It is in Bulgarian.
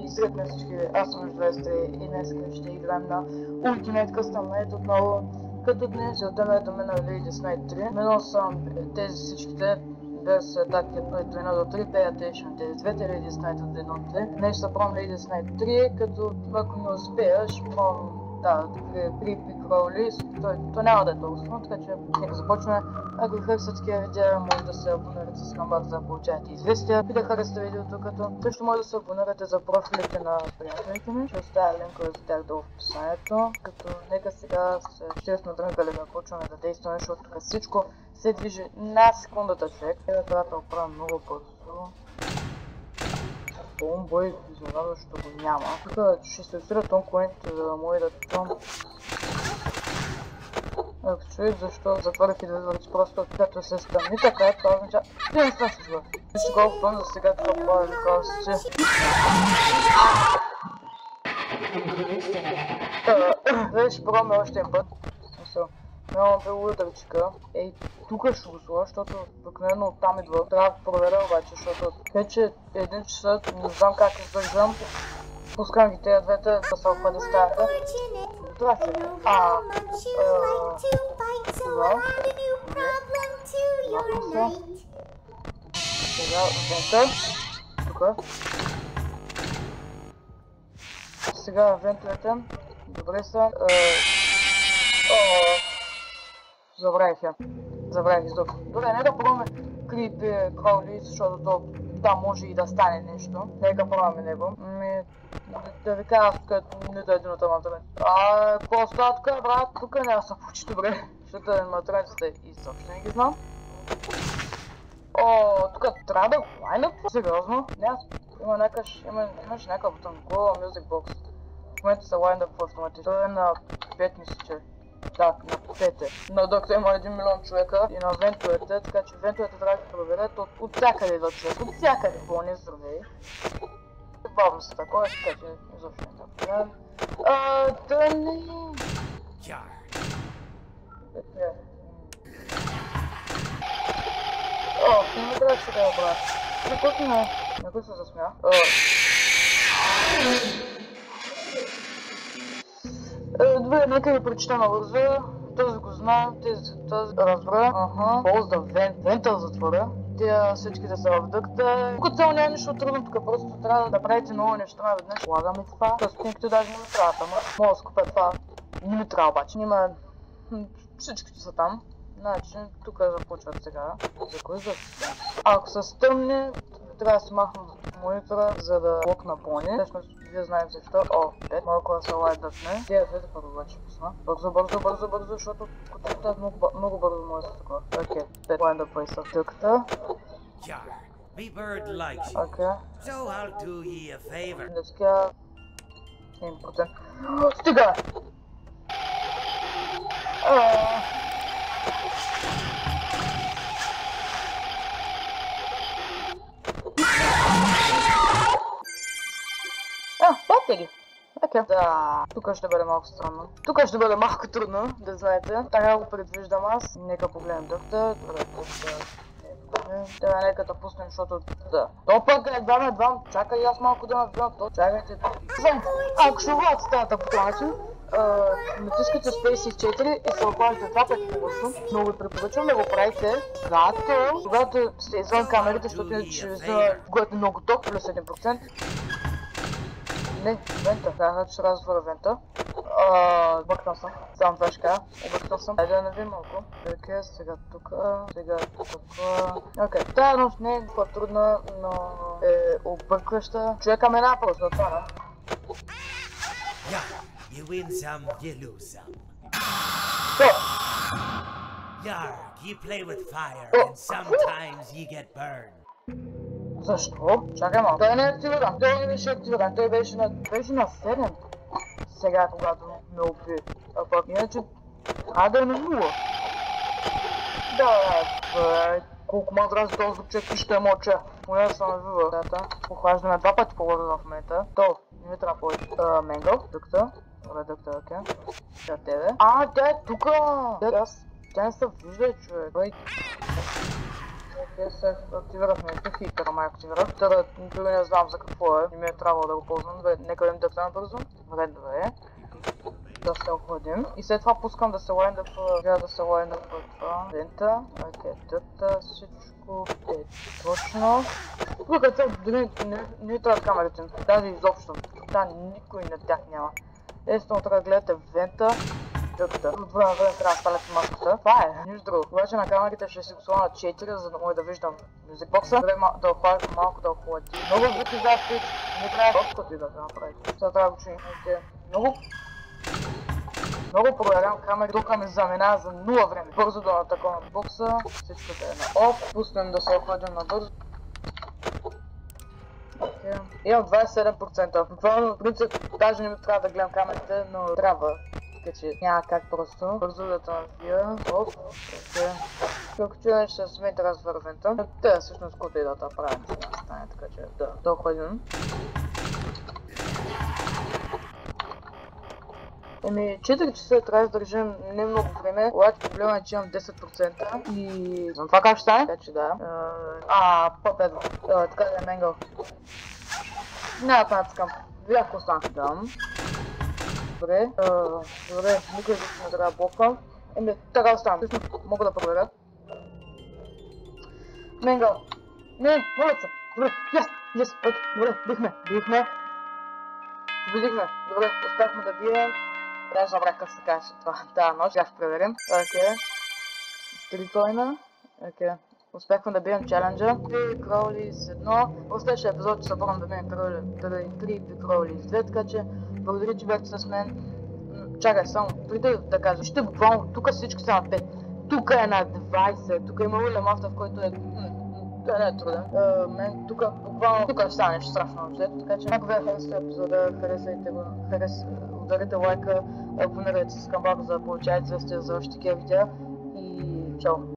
Здравейте на всички, аз съм Жвестри и днес ще играем на Ultimate Custom Night отново. Като днес целта ми е да мина Ladies Night 3. Минал съм тези всичките без атаки от 1 до 3, пеята ще на тези двете Ladies Night от 1 до 3. Днес ще събрам Ladies Night 3, като ако не успея ще мога при Пикроли, то няма да е толкова, така че нека започваме. Ако ви харесват такива видеа, може да се абонирате с камбата за да получавате известия. И да харесате видеото, като също може да се абонирате за профилите на приятелите ми. Ще оставя линкове за тях долу в описанието. Като нека сега се честно дрънкали да почваме да действаме, защото тук всичко се движи на секундата, човек. Трябва да оправя много бързо. Бой изненадващо го няма. Тук ще се усиря тонкоинтите, за да може да тон. Ако човек защо затворих и да вървите просто като се стъмни, така това означава... Ти не се случва. Вижте колко пълно за сега това плавим кости. Ще пробваме още един път. Много бе ударчика. Ей, тук ще го сложа, защото обикновено оттам идва. Трябва да проверя обаче, защото вече един часа, не знам как издържам. Пускам ги тези двете да се опаде стаята. Това се. Това. Сега вента. Тук. Сега вентовете. Добре са. Забравих изобщо. Добре, нека пробваме Крипи Кроули, защото там може и да стане нещо. Нека пробваме него. Да ви кажа, тук нито един от аматорите. Какво става тук, брат? Тук няма да се получи добре, защото аматорите изобщо не ги знам. Тук трябва да го лайнат? Сериозно? Имаше някакъв бутон. Go Music Box. В момента се лайнат в автоматично. Това е на 5 мисля, че. Так, на 5. На докато има 1 милион човека и на вентовете, така че вентовете трябва да проверят от всякъде идва човек, от всякъде, болни здравей. Бавно се такова, така че изобщо не е проблем. Да не... Не ме трябва сега да брат. Някой не... Някой се засмя. Добре, нека ви прочита набързо. Този го знае, този разбра. Полз да вента затворя. Тия всичките са в дъкта. Тук цяло няма нищо трудно, тук просто трябва да правите много неща наведнъж. Слагаме това. Къспинките даже не ми трябват, ама мога да скупя това. Не ми трябва обаче. Нима всичките са там. Значи, тук започват сега. За кой за ако са стъмни, трябва да си махна монитора, за да блокна пони. Всъщност, вие знаете защо. 5. Малко да се лайдътне. Тия двете първо вече пусна. Бързо, защото кутията много бързо може да се такова. Окей, 5 лайдъпа и са в тъката. Окей. Днеска... 1%. Стига! Батери! Окей. Да, тук ще бъде малко странно. Тук ще бъде малко трудно, да знаете. Така го предвиждам аз. Нека погледнем дъкта. Добре, нека да пуснем, защото... Да. То пък едва. Чакай аз малко да набивам то. Чакайте. Ако ще влязат стаята по този начин, натискате Space 4 и се оплажите това пъти по-бързо. Много ви препоръчвам да го правите, когато сте извън камерите, защото иначе ще ви когато много ток, плюс 1%. Не, вента, ще разтворя вента. Объркнал съм. Само това ще кажа. Объркнал съм. Хайде да навим малко. Окей, сега тук. Окей, тази нощ не е по-трудна, но е объркваща. Човека ме напълз на това, You win some, you lose some. You play with fire and sometimes you get burned. Защо? Чакай малко. Той не е активиран. Той не беше активиран. Той беше на 7. Сега, когато ме уби. А пък иначе... да е на 0. Да, колко ма дрази този звучек и ще мълча. Поне да съм вива. Похлаждаме 2 пъти по-лъда в момента. Не ми трябва повече. Менгъл, дъкта. Добре, дъкта, окей. Сега тебе. Тя е тука! Тя не се вижда, човек. Окей, се активирахме хитъра, май активирах. Хитъра дори не знам за какво е, не ми е трябвало да го ползвам. Нека да им дъвна бързо. Добре. Да се охладим. И след това пускам да се лайнда трябва да се лайнда в това. Лента. Окей, тъта, всичко е точно. Тук дори не трябва камерите, даже изобщо. Тук никой на тях няма. Естествено трябва да гледате вента. Тъта. От време на време трябва да станете маската. Това е, нищо друго. Обаче на камерите ще си го сложа на 4, за да мога да виждам мюзикбокса. Малко да охлади. Много звуки за спич. Не трябва каквото и да направите. Сега трябва да го чуем. Много проверям камери, тук ми заминава за 0 време. Бързо да атакувам бокса, всичко да е на оф, пуснем да се охладим набързо. Имам 27%. Буквално, в принцип, даже не ми трябва да гледам камерите, но трябва. Така че няма как просто. Бързо да те навия. Оф, окей. Колко чуя ще сме да развървента. Те всъщност каквото и да правим, ще не стане, така че да охладим. Еми, 4 часа трябва да държим не много време, обаче проблема е, че имам 10% и... Знам това как ще стане? Така че да. По-педо. Така да е менгъл. Няма да натискам. Видях какво стана. Дам. Добре. Добре, никой не трябва да блоквам. Еми, така остана. Всъщност мога да проверя. Менгъл. Не, моля се. Добре, yes, добре, бихме. Победихме. Добре, успяхме да бием. Даже забрах как се каже това. Тази нощ, ще проверим. Окей. 3 коина. Окей. Успяхме да бием челенджа. 3 кроули с 1. В следващия епизод ще се върнем да бием 3 кроули с 2, така че благодаря, че бяхте с мен. Чакай, само преди да кажа, ще буквално, тук всички са на 5. Тук е на 20. Тук има Уилям Автор, който е... Той не е труден. Мен тук буквално ще стане нещо страшно общо, така че ако ви харесате епизода, харесайте го, ударете лайка, абонирайте се с камбака, за да получавате известия за още такива видеа и чао!